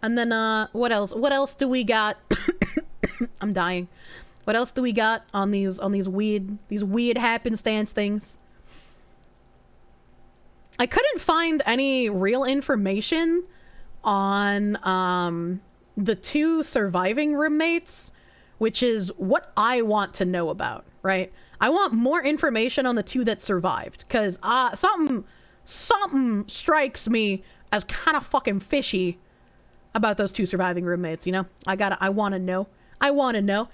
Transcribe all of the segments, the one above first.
And then, what else? What else do we got? I'm dying. What else do we got on these weird happenstance things? I couldn't find any real information on, the 2 surviving roommates, which is what I want to know about, right? I want more information on the 2 that survived, because, something strikes me as kind of fucking fishy about those 2 surviving roommates, you know? I want to know. I want to know.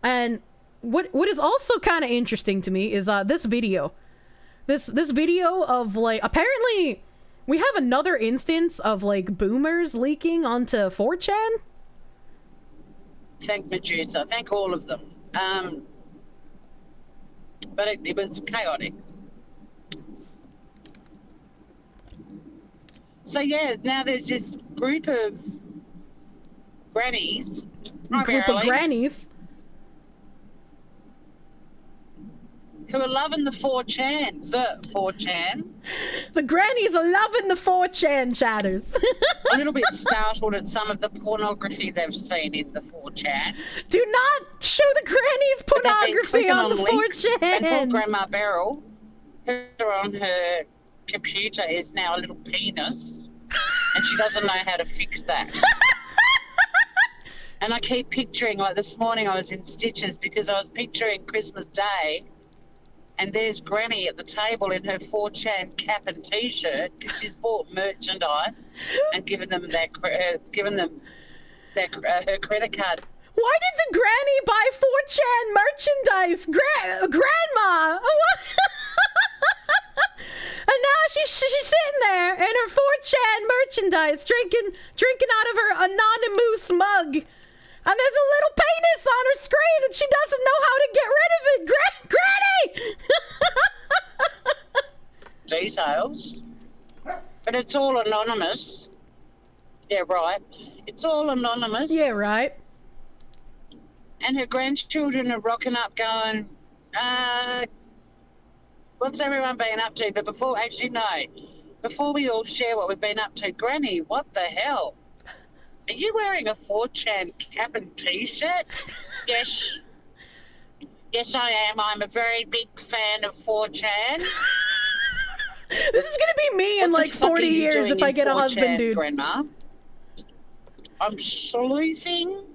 And what is also kind of interesting to me is, this video. This video of, like, apparently we have another instance of, like, boomers leaking onto 4chan. Thank Medusa. Thank all of them. But it was chaotic. So yeah, now there's this group of grannies. Who are loving the 4chan. The 4chan. The grannies are loving the 4chan chatters. A little bit startled at some of the pornography they've seen in the 4chan. Do not show the grannies pornography on the 4chan. And poor Grandma Beryl, who on her computer is now a little penis, and she doesn't know how to fix that. And I keep picturing, like this morning I was in stitches because I was picturing Christmas Day, and there's Granny at the table in her 4chan cap and t-shirt because she's bought merchandise and given them her credit card. Why did the granny buy 4chan merchandise? Grandma! And now she's sitting there in her 4chan merchandise, drinking out of her anonymous mug. And there's a little penis on her screen, and she doesn't know how to get rid of it. Granny! Details. But it's all anonymous. Yeah, right. It's all anonymous. Yeah, right. And her grandchildren are rocking up going, what's everyone been up to? But before we all share what we've been up to, Granny, what the hell? Are you wearing a 4chan cap and t-shirt? Yes. Yes, I am. I'm a very big fan of 4chan. This is going to be me in like 40 years if I get a husband, dude. Grandma? I'm sleuthing.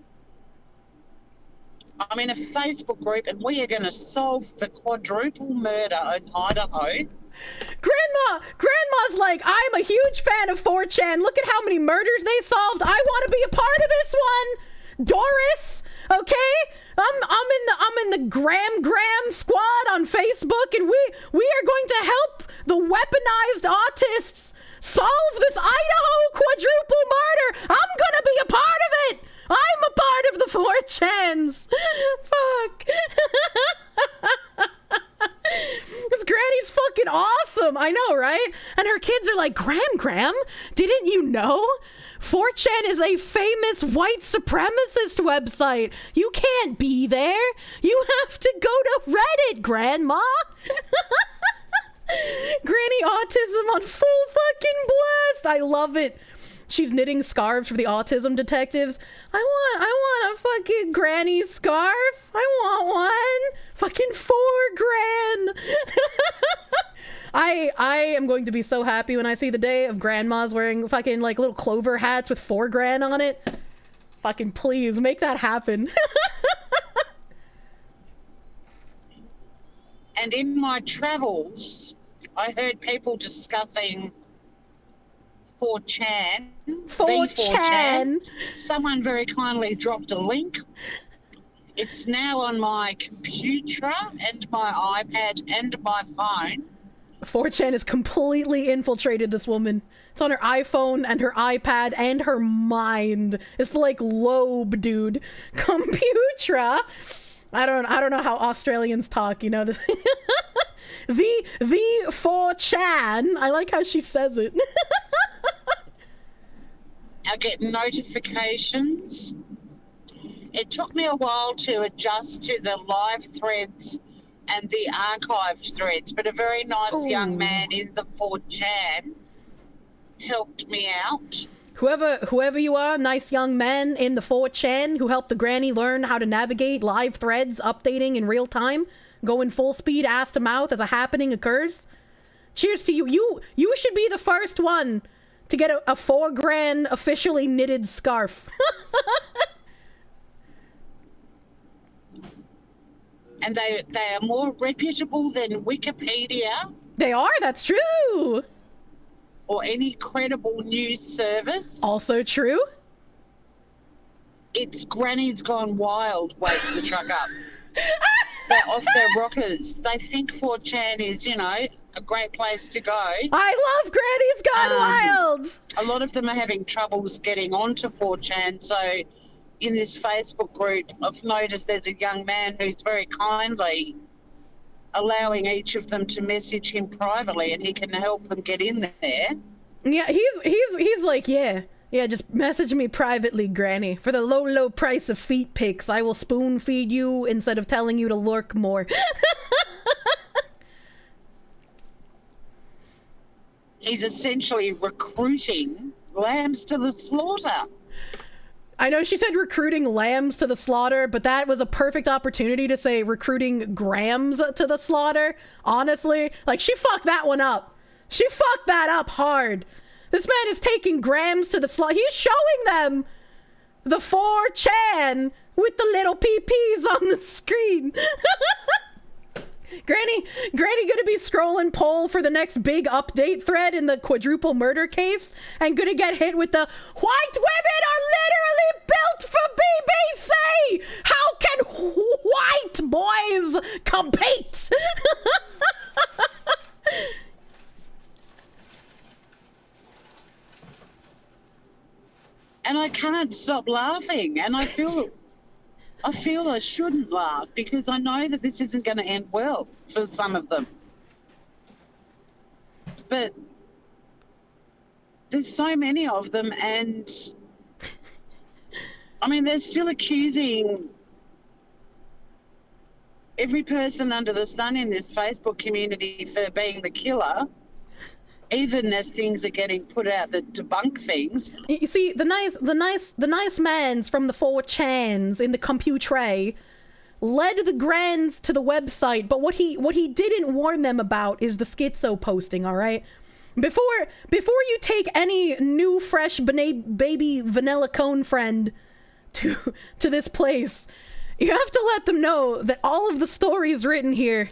I'm in a Facebook group and we are going to solve the quadruple murder in Idaho. Grandma's like, I'm a huge fan of 4chan. Look at how many murders they solved. I want to be a part of this one. Doris, okay? I'm in the Gram squad on Facebook, and we are going to help the weaponized autists solve this Idaho quadruple murder. I'm gonna be a part of it. I'm a part of the 4chans. Fuck. This granny's fucking awesome. I know, right? And her kids are like, Gram, didn't you know? 4chan is a famous white supremacist website. You can't be there. You have to go to Reddit, Grandma. Granny autism on full fucking blast. I love it. She's knitting scarves for the autism detectives. I want a fucking granny scarf. I want one. Fucking $4,000. I am going to be so happy when I see the day of grandmas wearing fucking like little clover hats with $4,000 on it. Fucking please make that happen. And in my travels, I heard people discussing 4chan. 4chan. Someone very kindly dropped a link. It's now on my computer and my iPad and my phone. 4chan has completely infiltrated this woman. It's on her iPhone and her iPad and her mind. It's like Loeb, dude. Computra. I don't know how Australians talk, you know. The 4chan. I like how she says it. I get notifications. It took me a while to adjust to the live threads and the archived threads, but a very nice young man in the 4chan helped me out. Whoever you are, nice young man in the 4chan who helped the granny learn how to navigate live threads updating in real time, going full speed ass to mouth as a happening occurs. Cheers to you. You should be the first one to get a $4,000 officially knitted scarf. And they are more reputable than Wikipedia. They are, that's true. Or any credible news service. Also true. It's Grannies gone wild waiting the truck up. They're off their rockers. They think 4chan is, you know, a great place to go. I love Grannies Gone Wild! A lot of them are having troubles getting onto 4chan, so in this Facebook group, I've noticed there's a young man who's very kindly allowing each of them to message him privately, and he can help them get in there. Yeah, he's like, yeah, just message me privately, Granny. For the low price of feet pics, I will spoon feed you instead of telling you to lurk more. He's essentially recruiting lambs to the slaughter. I know she said recruiting lambs to the slaughter, but that was a perfect opportunity to say recruiting grams to the slaughter. Honestly, like, she fucked that one up. She fucked that up hard. This man is taking grams to the slaughter. He's showing them the 4chan with the little PPs on the screen. Granny gonna be scrolling poll for the next big update thread in the quadruple murder case and gonna get hit with the white women are literally built for BBC! How can white boys compete? And I can't stop laughing, and I feel I shouldn't laugh because I know that this isn't going to end well for some of them. But there's so many of them, and I mean, they're still accusing every person under the sun in this Facebook community for being the killer, even as things are getting put out that debunk things. You see, the nice mans from the 4chans in the computer led the grands to the website, but what he didn't warn them about is the schizo posting, all right? Before you take any new fresh baby vanilla cone friend to this place, you have to let them know that all of the stories written here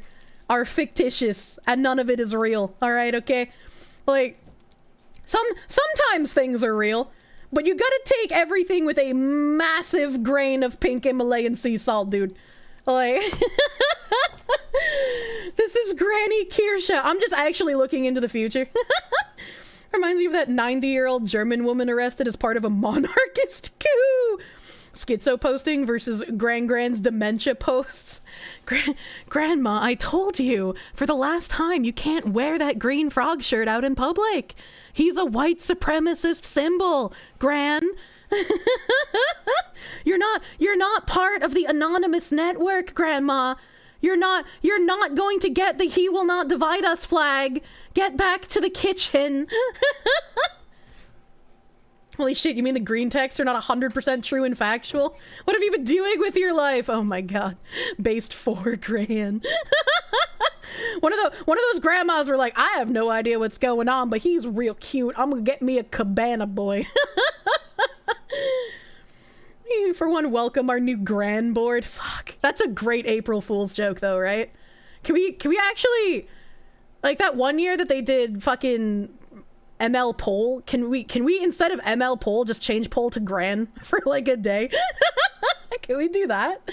are fictitious and none of it is real, all right, okay? Like, sometimes things are real, but you gotta take everything with a massive grain of pink Himalayan sea salt, dude. Like, this is Granny Kirsche. I'm just actually looking into the future. Reminds me of that 90-year-old German woman arrested as part of a monarchist coup. Schizo posting versus Grand's dementia posts. Grandma, I told you for the last time you can't wear that green frog shirt out in public. He's a white supremacist symbol, Gran. You're not part of the anonymous network, Grandma. You're not going to get the "He will not divide us" flag. Get back to the kitchen. Holy shit, you mean the green texts are not 100% true and factual? What have you been doing with your life? Oh my god. Based $4,000. One of those grandmas were like, I have no idea what's going on, but he's real cute. I'm gonna get me a cabana boy. For one, welcome our new grand board. Fuck. That's a great April Fool's joke though, right? Can we actually, like, that one year that they did fucking ML poll, can we instead of ML poll just change poll to Gran for like a day? Can we do that?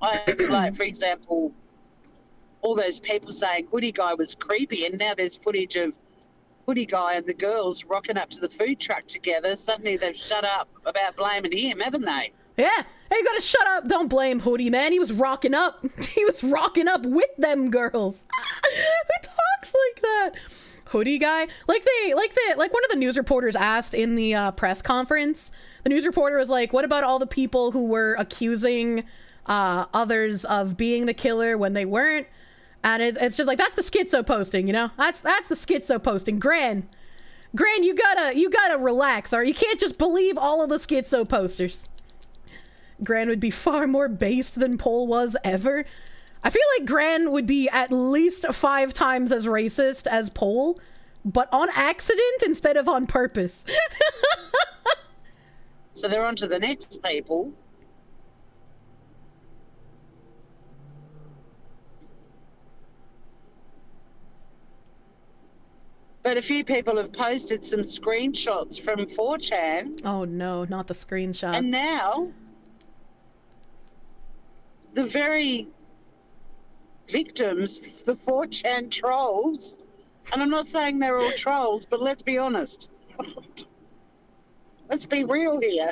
Like, for example, all those people saying Hoodie Guy was creepy, and now there's footage of Hoodie Guy and the girls rocking up to the food truck together. Suddenly they've shut up about blaming him, haven't they? Yeah. Hey, you gotta shut up. Don't blame Hoodie, man. He was rocking up. He was rocking up with them girls. Who talks like that? Hoodie Guy? Like one of the news reporters asked in the press conference. The news reporter was like, what about all the people who were accusing others of being the killer when they weren't? And it's just like, that's the schizo posting, you know? That's the schizo posting. Gran, Gran, you gotta relax, alright? You can't just believe all of the schizo posters. Gran would be far more based than Pole was ever. I feel like Gran would be at least 5 times as racist as Pole, but on accident instead of on purpose. So they're on to the next people. But a few people have posted some screenshots from 4chan. Oh no, not the screenshot. And now, the very victims, the 4chan trolls, and I'm not saying they're all trolls, but let's be honest. Let's be real here.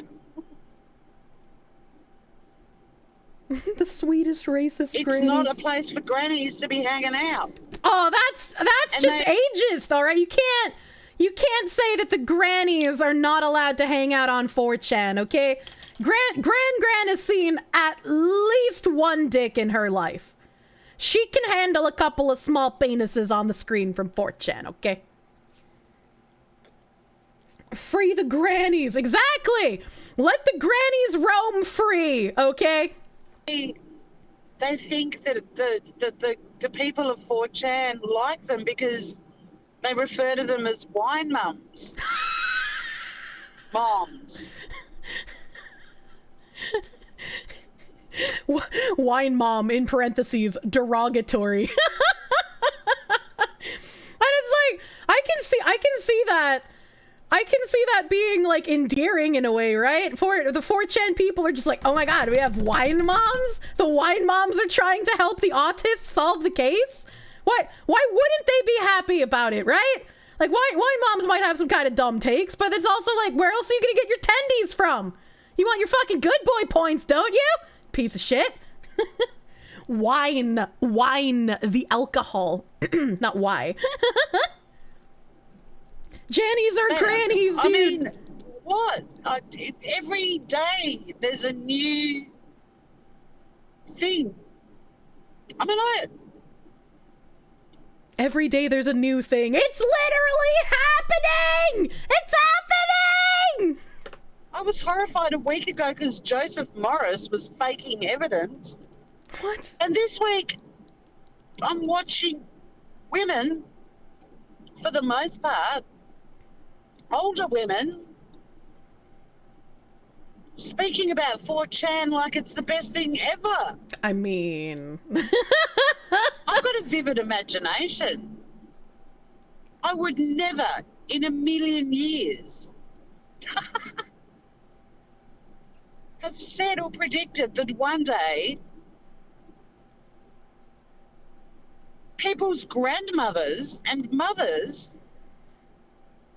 The sweetest racist It's grannies. not a place for grannies to be hanging out. Oh, that's just ageist, all right? You can't say that the grannies are not allowed to hang out on 4chan, okay? Gran has seen at least one dick in her life. She can handle a couple of small penises on the screen from 4chan, okay? Free the grannies, exactly! Let the grannies roam free, okay? They think that the people of 4chan like them because they refer to them as wine mums. Moms. Wine mom, in parentheses, derogatory. And it's like, I can see that being like endearing in a way, right? For the 4chan people are just like, oh my god, we have wine moms? The wine moms are trying to help the autists solve the case? Why wouldn't they be happy about it, right? Like, wine moms might have some kind of dumb takes, but it's also like, where else are you gonna get your tendies from? You want your fucking good boy points, don't you? Piece of shit. Wine, the alcohol. Not why. Jannies are grannies, dude. I mean, what? Every day there's a new thing. I mean, every day there's a new thing. It's literally happening! It's happening! I was horrified a week ago because Joseph Morris was faking evidence. What? And this week, I'm watching women, for the most part, older women, speaking about 4chan like it's the best thing ever. I mean... I've got a vivid imagination. I would never, in a million years, have said or predicted that one day people's grandmothers and mothers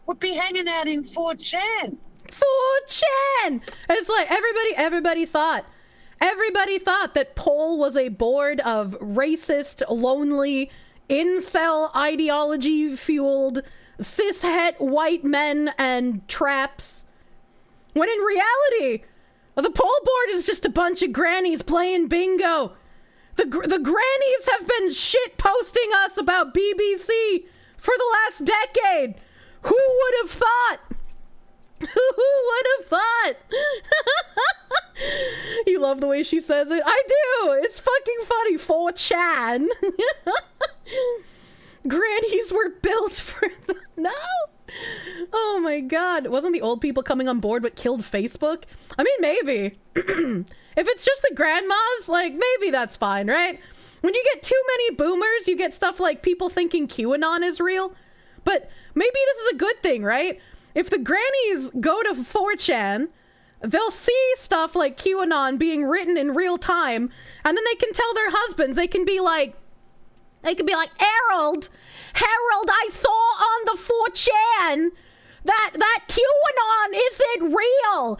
would be hanging out in 4chan. 4chan! It's like everybody thought that Pole was a board of racist, lonely, incel ideology-fueled, cishet white men and traps. When in reality, the Pole board is just a bunch of grannies playing bingo. The grannies have been shit posting us about BBC for the last decade. Who would have thought? Who would have thought? You love the way she says it? I do! It's fucking funny. 4chan. Grannies were built for the... No? Oh my god. Wasn't the old people coming on board what killed Facebook? I mean, maybe. If it's just the grandmas, like, maybe that's fine, right? When you get too many boomers, you get stuff like people thinking QAnon is real. But maybe this is a good thing, right? If the grannies go to 4chan, they'll see stuff like QAnon being written in real time, and then they can tell their husbands, they can be like, Harold, I saw on the 4chan that QAnon isn't real.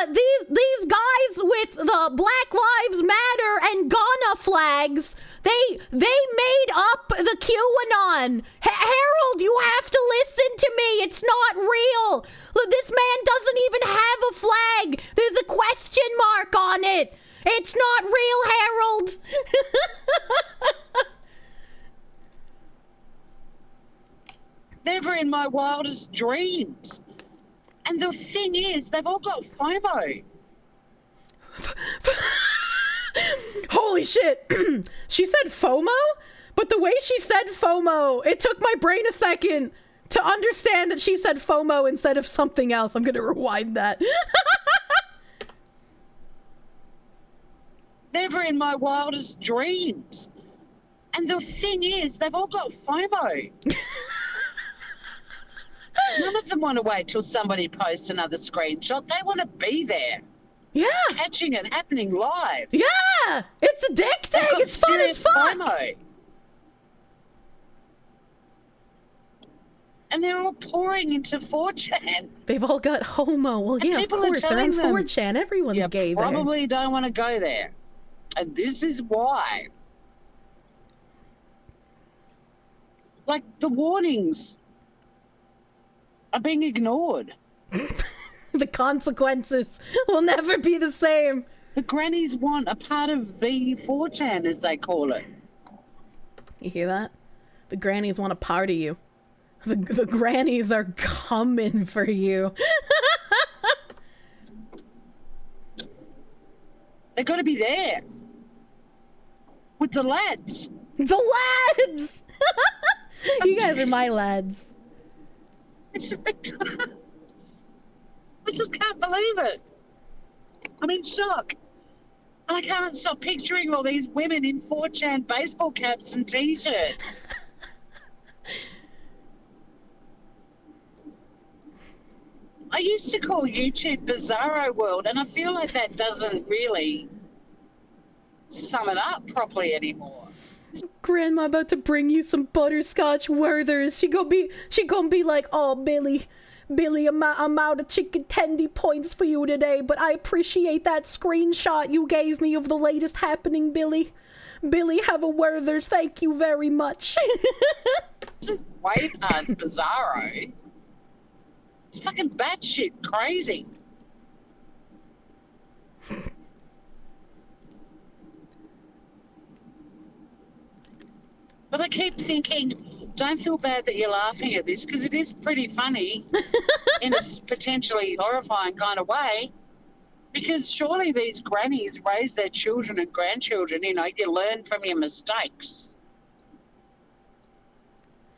These guys with the Black Lives Matter and Ghana flags, they made up the QAnon. Harold, you have to listen to me. It's not real. Look, this man doesn't even have a flag. There's a question mark on it. It's not real, Harold. Never in my wildest dreams. And the thing is, they've all got FOMO. Holy shit. She said FOMO? But the way she said FOMO, it took my brain a second to understand that she said FOMO instead of something else. I'm gonna rewind that. Never in my wildest dreams. And the thing is, they've all got FOMO. None of them want to wait till somebody posts another screenshot. They want to be there. Yeah. Catching it happening live. Yeah. It's addicting. It's fun as fuck. FOMO. And they're all pouring into 4chan. They've all got homo. Well, yeah, of course. They're on 4chan. Everyone's gay there. You probably don't want to go there. And this is why. Like, the warnings are being ignored. The consequences will never be the same. The grannies want a part of the 4chan, as they call it. You hear that? The grannies want a part of you. The grannies are coming for you. They got to be there. With the lads. The lads! You guys are my lads. I just can't believe it. I'm in shock. And I can't stop picturing all these women in 4chan baseball caps and t-shirts. I used to call YouTube Bizarro World, and I feel like that doesn't really sum it up properly anymore. Grandma about to bring you some butterscotch Werthers. She gonna be like, oh, Billy, I'm out of chicken tendy points for you today, but I appreciate that screenshot you gave me of the latest happening, Billy. Billy, have a Werther's. Thank you very much. This is way past Bizarro. It's fucking batshit crazy. But I keep thinking, don't feel bad that you're laughing at this, because it is pretty funny in a potentially horrifying kind of way. Because surely these grannies raise their children and grandchildren, you know, you learn from your mistakes.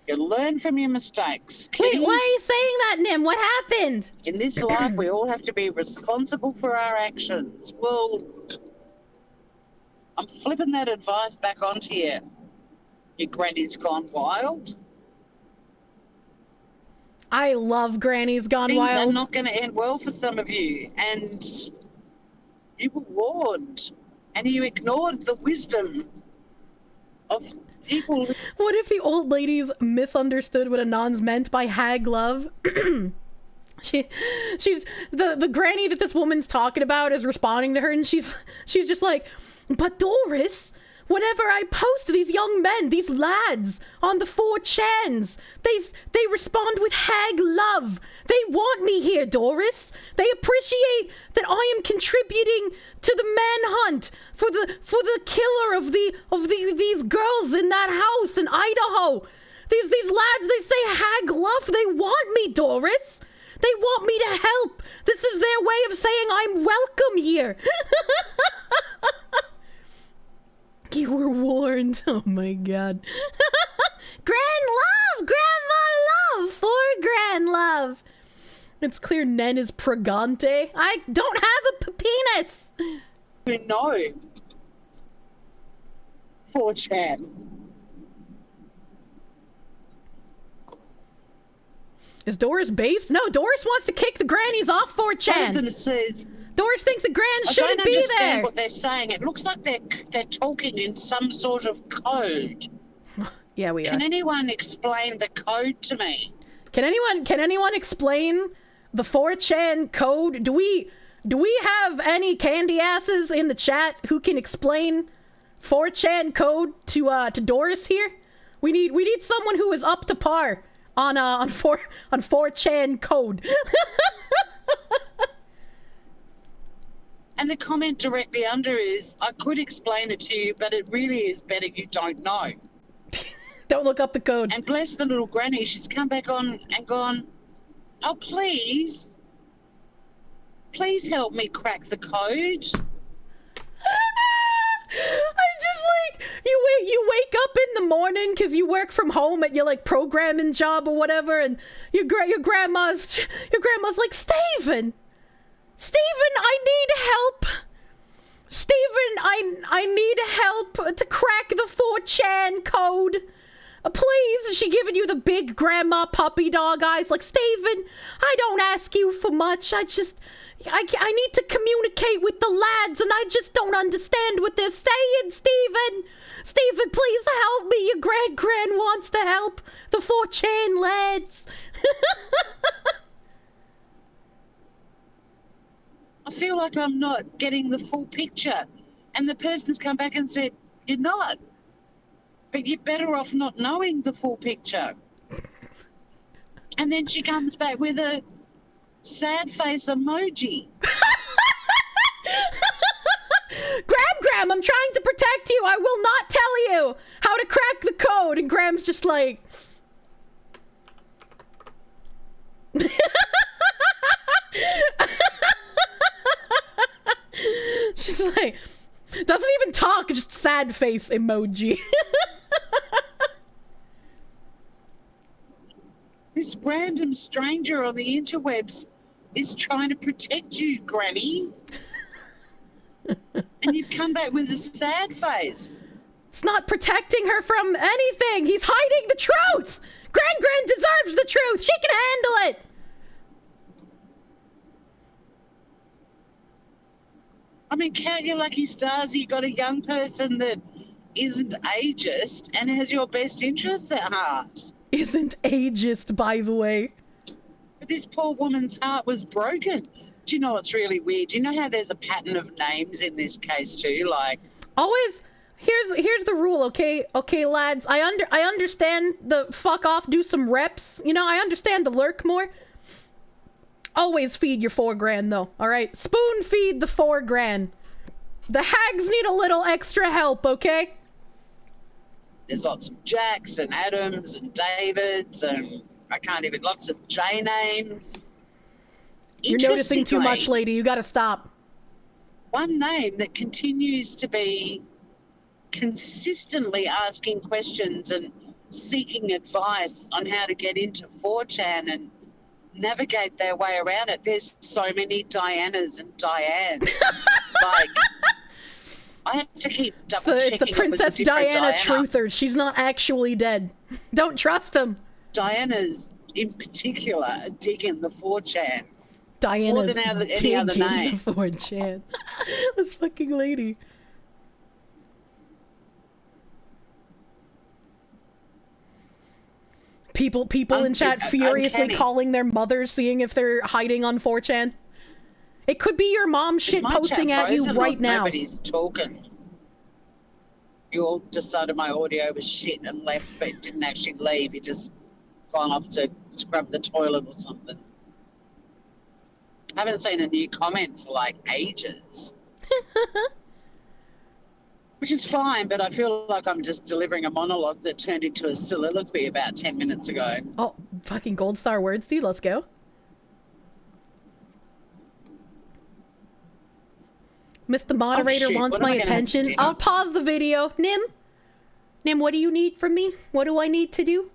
You learn from your mistakes. Wait, why are you saying that, Nim? What happened? In this life, we all have to be responsible for our actions. Well, I'm flipping that advice back onto you. Your granny's gone wild. I love Granny's Gone Things Wild. are not going to end well for some of you. And you were warned. And you ignored the wisdom of people. What if the old ladies misunderstood what Anon's meant by hag love? She's the granny that this woman's talking about is responding to her, and she's just like, but Doris, whenever I post these young men, these lads on the 4chans, they respond with hag love. They want me here, Doris. They appreciate that I am contributing to the manhunt for the killer of these girls in that house in Idaho. These lads, they say hag love. They want me, Doris. They want me to help. This is their way of saying I'm welcome here. You were warned. Oh my god. Grand love! Grandma love! For grand love! It's clear Nen is pregante. I don't have a penis! No. 4chan. Is Doris based? No, Doris wants to kick the grannies off 4chan. Jonathan says, Doris thinks the grands shouldn't be I don't understand there. what they're saying. It looks like they're talking in some sort of code. Yeah, we are. Can anyone explain the code to me? Can anyone explain the 4chan code? Do we have any candy asses in the chat who can explain 4chan code to Doris here? We need someone who is up to par on 4chan code. And the comment directly under is, I could explain it to you, but it really is better you don't know. Don't look up the code. And bless the little granny, she's come back on and gone, oh, please help me crack the code. I just like you wake up in the morning because you work from home at your like programming job or whatever, and your grandma's like, Steven, I need help. Steven, I need help to crack the 4chan code. Please. Is she giving you the big grandma puppy dog eyes? Like, Steven, I don't ask you for much. I need to communicate with the lads, and I just don't understand what they're saying, Steven. Steven, please help me. Your gran wants to help the 4chan lads. I feel like I'm not getting the full picture. And the person's come back and said, you're not. But you're better off not knowing the full picture. And then she comes back with a sad face emoji. Graham, I'm trying to protect you. I will not tell you how to crack the code. And Graham's just like... She's like... Doesn't even talk, just sad face emoji. This random stranger on the interwebs is trying to protect you, Granny. And you've come back with a sad face. It's not protecting her from anything. He's hiding the truth. Gran deserves the truth. She can handle it. I mean, count your lucky stars. You got a young person that isn't ageist and has your best interests at heart. Isn't ageist, by the way. But this poor woman's heart was broken. Do you know what's really weird? Do you know how there's a pattern of names in this case too? Like, always, here's the rule, okay? Okay, lads, I understand the fuck off, do some reps. You know, I understand the lurk more. Always feed your 4 grand though, alright? Spoon feed the 4 grand. The hags need a little extra help, okay? there's lots of Jacks and Adams and Davids and lots of J names. You're noticing too much, lady. You gotta stop. One name that continues to be consistently asking questions and seeking advice on how to get into 4chan and navigate their way around it. There's so many Dianas and Dianes. Like, I have to keep double checking. It's the Princess Diana truther. She's not actually dead. Don't trust him. Diana's in particular are digging the 4chan. Diana's more than any other name. The 4chan. This fucking lady. People in chat furiously calling their mothers, seeing if they're hiding on 4chan. It could be your mom shit posting at you right now. Nobody's talking. You all decided my audio was shit and left, but didn't actually leave. You just gone off to scrub the toilet or something. I haven't seen a new comment for like ages. Which is fine, but I feel like I'm just delivering a monologue that turned into a soliloquy about 10 minutes ago. Oh, fucking gold star words, dude. Let's go. Mr. Moderator wants my attention. I'll pause the video. Nim, what do you need from me? What do I need to do?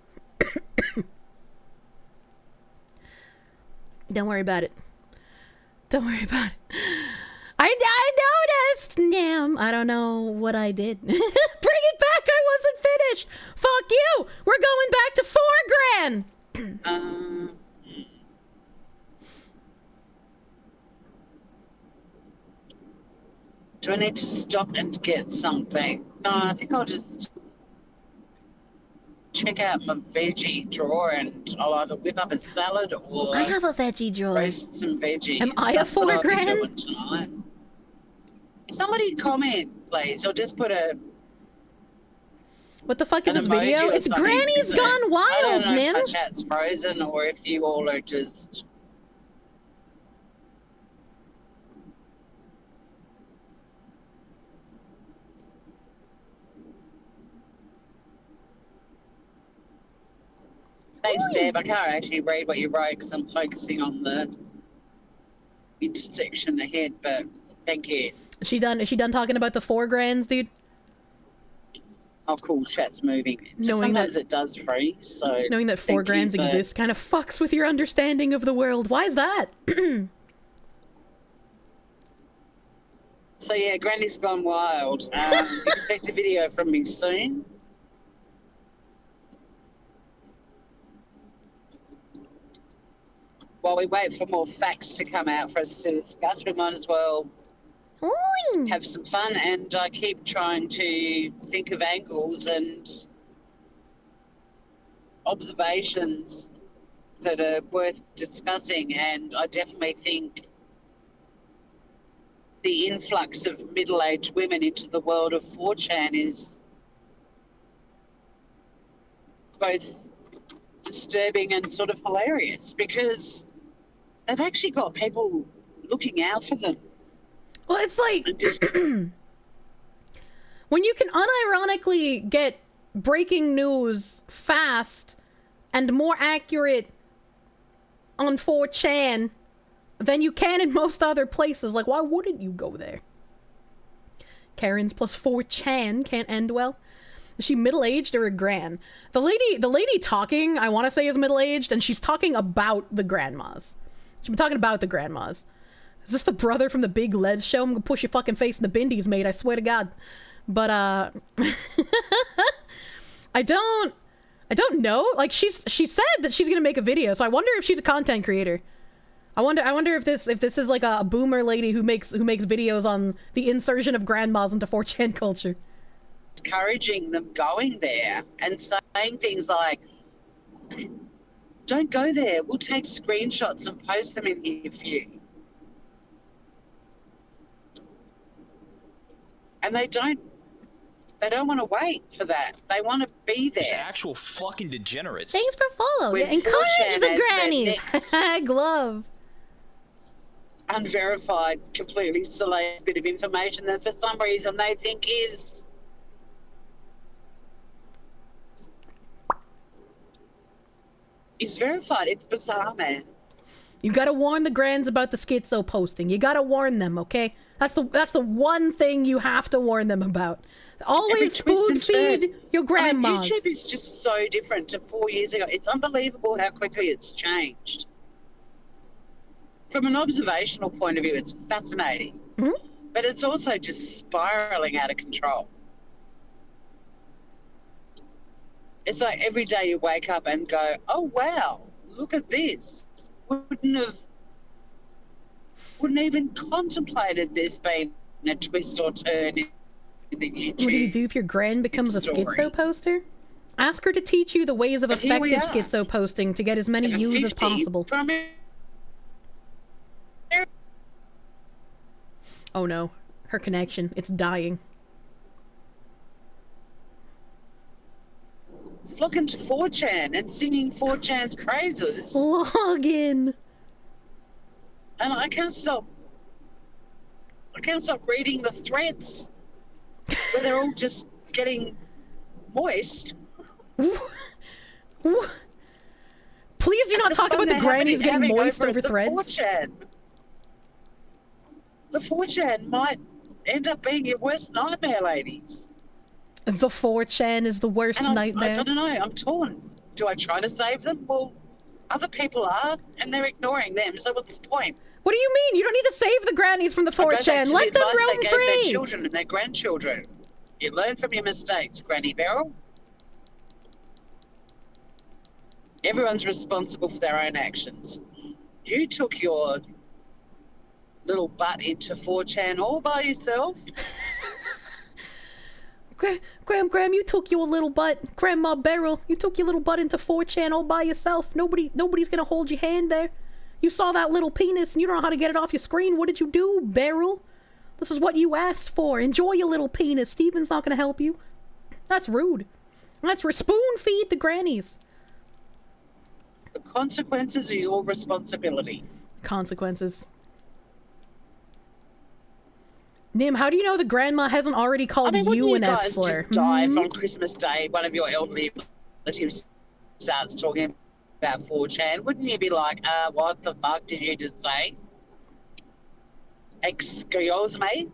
Don't worry about it. Don't worry about it. I noticed, Nim. I don't know what I did. Bring it back. I wasn't finished. Fuck you. We're going back to 4 grand. Do I need to stop and get something? No, I think I'll just check out my veggie drawer and I'll either whip up a salad or I have a veggie drawer. Roast some veggies. Am I a 4 grand? That's what I'll be doing tonight. Somebody comment, please, or just put a... What the fuck is this video? It's Grannies Gone Wild, I don't know Nim. if my chat's frozen or if you all are just... Thanks, Deb. I can't actually read what you wrote because I'm focusing on the intersection ahead, but thank you. Is she done talking about the 4 grands, dude? Oh, cool. Chat's moving. Sometimes it does freeze, so... Knowing that 4 grands exist kind of fucks with your understanding of the world. Why is that? So, yeah, Granny's gone wild. Expect a video from me soon. While we wait for more facts to come out for us to discuss, we might as well have some fun, and I keep trying to think of angles and observations that are worth discussing, and I definitely think the influx of middle-aged women into the world of 4chan is both disturbing and sort of hilarious, because they've actually got people looking out for them. Well, it's like when you can unironically get breaking news fast and more accurate on 4chan than you can in most other places. Like, why wouldn't you go there? Karens plus 4chan can't end well. Is she middle-aged or a gran? The lady talking, I want to say, is middle-aged, and she's talking about the grandmas. She's been talking about the grandmas. Is this the brother from the Big Les show? I'm gonna push your fucking face in the bindies, mate. I swear to God. But I don't know. Like, she said that she's gonna make a video, so I wonder if she's a content creator. I wonder if this is like a boomer lady who makes videos on the insertion of grandmas into 4chan culture. Encouraging them going there and saying things like, "Don't go there. We'll take screenshots and post them in here for you." And they don't want to wait for that. They want to be there. These actual fucking degenerates. Thanks for follow. Yeah, encourage the grannies. Glove. Unverified, completely salacious bit of information that for some reason they think is verified. It's bizarre, man. You gotta warn the grands about the schizo posting. You gotta warn them, okay? That's the one thing you have to warn them about. Always spoon feed your grandmas. YouTube is just so different to 4 years ago. It's unbelievable how quickly it's changed. From an observational point of view, it's fascinating. Mm-hmm. But it's also just spiraling out of control. It's like every day you wake up and go, "Oh wow, look at this. Wouldn't even contemplated this being a twist or turn in the YouTube." What do you do if your grand becomes a schizo poster? Ask her to teach you the ways of effective schizo posting to get as many views as possible. Oh no, her connection, it's dying. Flocking to 4chan and singing 4chan's praises. Log in. And I can't stop reading the threads where they're all just getting moist. Please do not talk about the grannies getting moist over threads. 4chan. The 4chan might end up being your worst nightmare, ladies. The 4chan is the worst nightmare. I don't know. I'm torn. Do I try to save them? Well, other people are, and they're ignoring them. So what's the point? What do you mean? You don't need to save the grannies from the 4chan. Let them roam free. Their children and their grandchildren. You learn from your mistakes, Granny Beryl. Everyone's responsible for their own actions. You took your little butt into 4chan all by yourself. Graham, you took your little butt. Grandma Beryl, you took your little butt into 4chan all by yourself. Nobody's gonna hold your hand there. You saw that little penis and you don't know how to get it off your screen. What did you do, Beryl? This is what you asked for. Enjoy your little penis. Steven's not gonna help you. That's rude. That's spoon feed the grannies. The consequences are your responsibility. Consequences. Nim, how do you know the grandma hasn't already called you an F-slur? Just die on Christmas Day, one of your elderly relatives starts talking about 4chan, wouldn't you be like, what the fuck did you just say? Excuse me?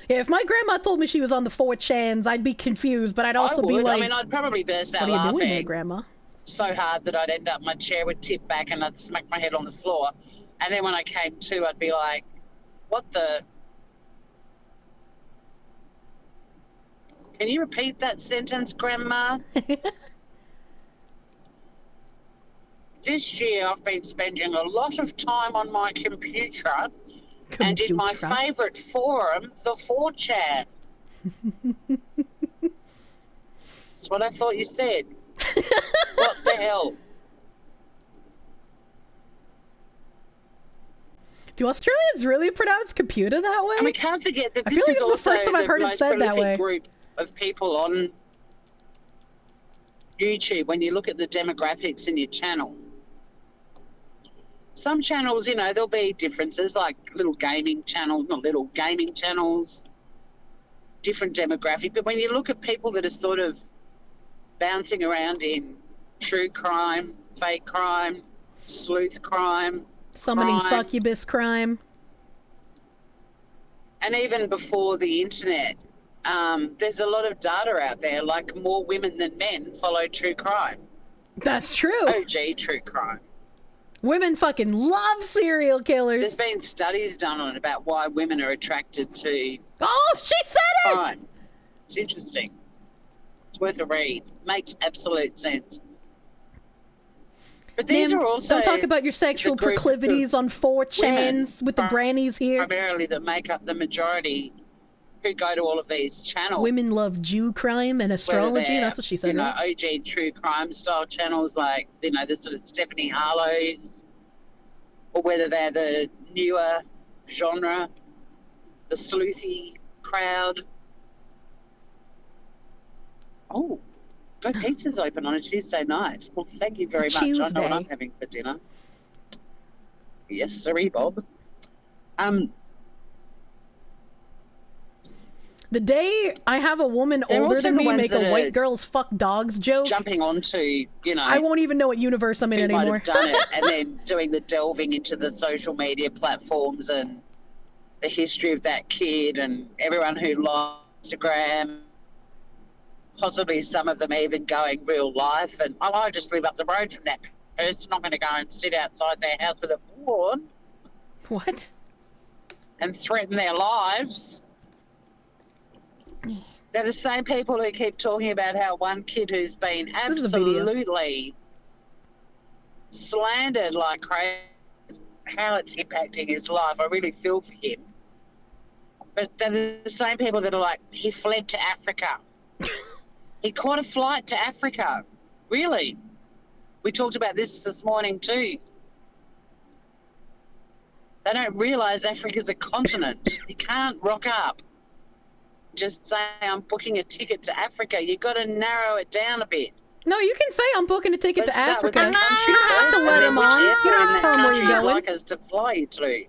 Yeah, if my grandma told me she was on the 4chans, I'd be confused, but I'd also be like, I mean, I'd probably burst out what are you doing there, laughing Grandma? so hard that I'd end up, my chair would tip back and I'd smack my head on the floor. And then when I came to, I'd be like, what the... Can you repeat that sentence, Grandma? This year I've been spending a lot of time on my computer. And in my favourite forum, the 4chan. That's what I thought you said. What the hell? Do Australians really pronounce computer that way? And we can't forget that I this feel like is this is also the first time I've heard it most said that way. prolific group of people on YouTube when you look at the demographics in your channel. Some channels, you know, there'll be differences, like little gaming channels, not little gaming channels, different demographic. But when you look at people that are sort of bouncing around in true crime, fake crime, sleuth crime, summoning succubus crime, and even before the internet, there's a lot of data out there, like more women than men follow true crime. That's true. OG true crime. Women fucking love serial killers. There's been studies done on it about why women are attracted to Oh, she said it! crime. It's interesting. It's worth a read. Makes absolute sense. But these are also... Don't talk about your sexual proclivities on 4chans with the grannies here. Primarily that make up the majority who go to all of these channels. Women love Jew crime and astrology. That's what she said. You know, right? OG true crime style channels like, you know, the sort of Stephanie Harlow's, or whether they're the newer genre, the sleuthy crowd. Oh, no pizza's open on a Tuesday night. Well, thank you very much. I know what I'm having for dinner. Yes, sorry, Bob. The day I have a woman older than me make a white girls fuck dogs joke, jumping onto, you know, I won't even know what universe I'm in anymore. Might have done it, and then doing the delving into the social media platforms and the history of that kid and everyone who loves Instagram, possibly some of them even going real life. And I just live up the road from that person. I'm going to go and sit outside their house with a bullhorn. What? And threaten their lives. They're the same people who keep talking about how one kid who's been absolutely slandered like crazy, how it's impacting his life. I really feel for him. But they're the same people that are like, he fled to Africa. He caught a flight to Africa. Really? We talked about this morning too. They don't realise Africa's a continent. You can't rock up. Just say, I'm booking a ticket to Africa. You've got to narrow it down a bit. No, you can say I'm booking a ticket to Africa. You don't have to let him on. You don't have to tell him where you're going. Like us to fly you to.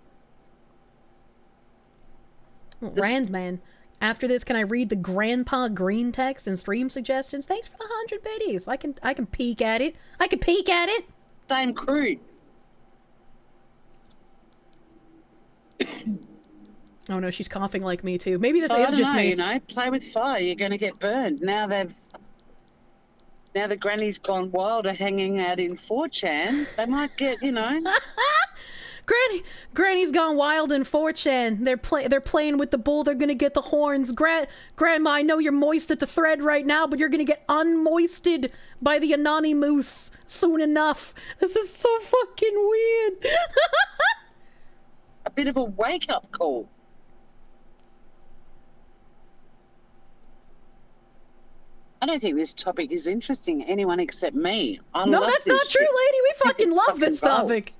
Randman. After this, can I read the Grandpa Green text and stream suggestions? Thanks for the 100 biddies. I can peek at it. I can peek at it. Same crew. Oh no, she's coughing like me too. Maybe this is just me. You know, play with fire. You're going to get burned. Now the Grannies gone wild are hanging out in 4chan. They might get, you know. Granny's gone wild in 4chan. They're playing with the bull. They're gonna get the horns. Grandma, I know you're moist at the thread right now, but you're gonna get unmoisted by the Anani Moose soon enough. This is so fucking weird. A bit of a wake-up call. I don't think this topic is interesting to anyone except me. No, that's not true, lady. We fucking love this topic.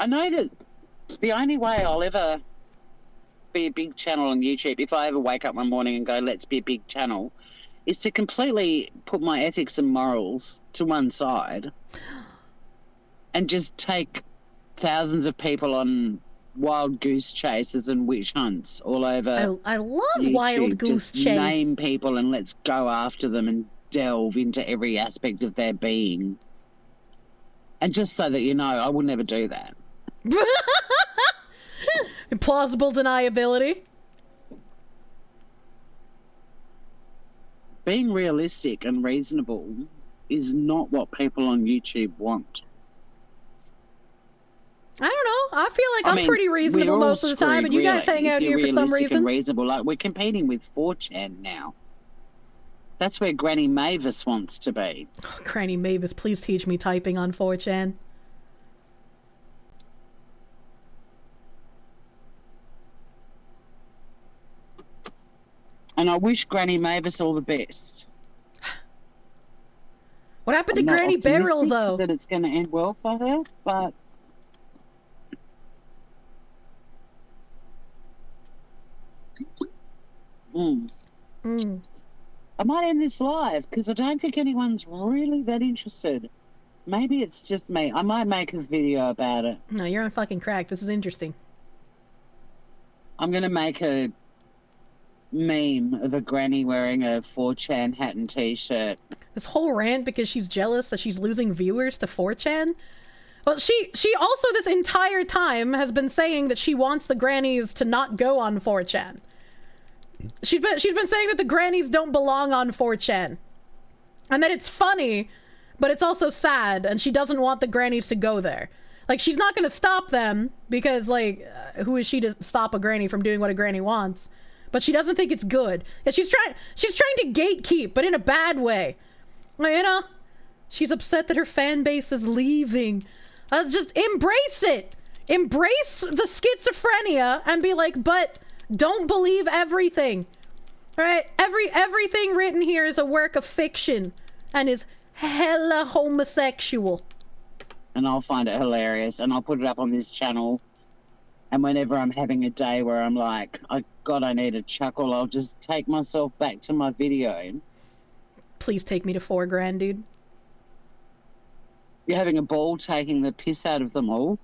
I know that the only way I'll ever be a big channel on YouTube, if I ever wake up one morning and go, let's be a big channel, is to completely put my ethics and morals to one side and just take thousands of people on wild goose chases and witch hunts all over. I love YouTube. wild goose Just chase. name people and let's go after them and delve into every aspect of their being. And just so that you know, I would never do that. Plausible deniability. Being realistic and reasonable is not what people on YouTube want. I don't know. I feel like I'm pretty reasonable most of the time, and you guys hang out here for some reason. And reasonable. Like, we're competing with 4chan now. That's where Granny Mavis wants to be. Oh, Granny Mavis, please teach me typing on 4chan. And I wish Granny Mavis all the best. What happened to Granny Beryl, though? That it's going to end well for her, but... I might end this live because I don't think anyone's really that interested. Maybe it's just me. I might make a video about it. No, you're on fucking crack. This is interesting. I'm going to make a meme of a granny wearing a 4chan hat and t-shirt. This whole rant because she's jealous that she's losing viewers to 4chan? Well, she also this entire time has been saying that she wants the grannies to not go on 4chan. She's been saying that the grannies don't belong on 4chan. And that it's funny, but it's also sad, and she doesn't want the grannies to go there. Like, she's not gonna stop them, because, like, who is she to stop a granny from doing what a granny wants? But she doesn't think it's good. Yeah, she's trying to gatekeep, but in a bad way. Like, you know? She's upset that her fan base is leaving. Just embrace it! Embrace the schizophrenia, and be like, but... don't believe everything, right? Everything written here is a work of fiction and is hella homosexual. And I'll find it hilarious and I'll put it up on this channel. And whenever I'm having a day where I'm like, God, I need a chuckle, I'll just take myself back to my video. Please take me to 4 grand, dude. You're having a ball taking the piss out of them all.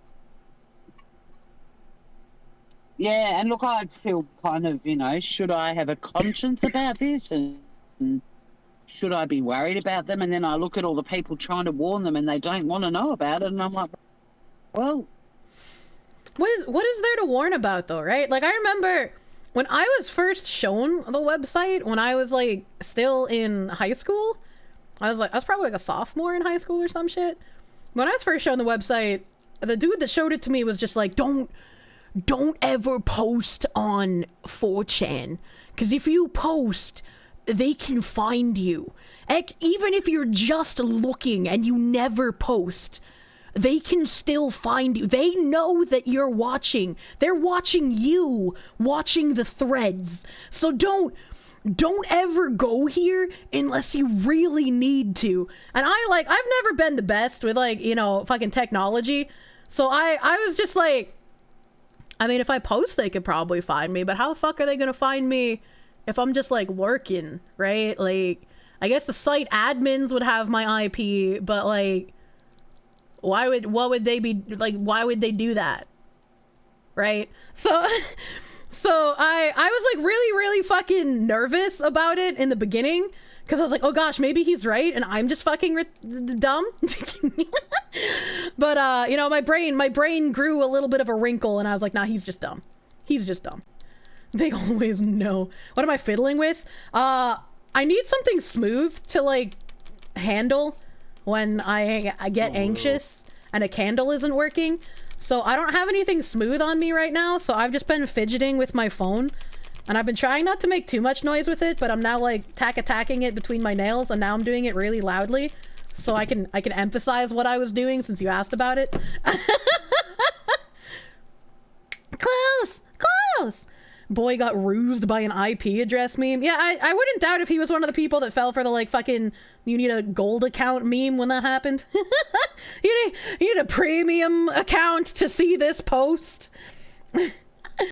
Yeah, and look, I feel kind of, you know, should I have a conscience about this? And should I be worried about them? And then I look at all the people trying to warn them and they don't want to know about it. And I'm like, well... What is there to warn about, though, right? Like, I remember when I was first shown the website, when I was, like, still in high school, I was probably, like, a sophomore in high school or some shit. When I was first shown the website, the dude that showed it to me was just like, don't ever post on 4chan, because if you post, they can find you. Even if you're just looking and you never post, they can still find you. They know that you're watching. They're watching you, watching the threads. So don't ever go here unless you really need to. And I've never been the best with, like, you know, fucking technology. So I was just like, I mean, if I post, they could probably find me, but how the fuck are they gonna find me if I'm just, like, lurking, right? Like, I guess the site admins would have my IP, but, like, why would they do that? Right? So I was, like, really, really fucking nervous about it in the beginning, because I was like, oh gosh, maybe he's right, and I'm just fucking dumb. But, you know, my brain grew a little bit of a wrinkle, and I was like, nah, he's just dumb. He's just dumb. They always know. What am I fiddling with? I need something smooth to, like, handle when I get anxious and a candle isn't working. So I don't have anything smooth on me right now, so I've just been fidgeting with my phone. And I've been trying not to make too much noise with it, but I'm now, like, attacking it between my nails, and now I'm doing it really loudly, so I can emphasize what I was doing since you asked about it. Close! Boy got rused by an IP address meme. Yeah, I wouldn't doubt if he was one of the people that fell for the, like, fucking you need a gold account meme when that happened. you need a premium account to see this post.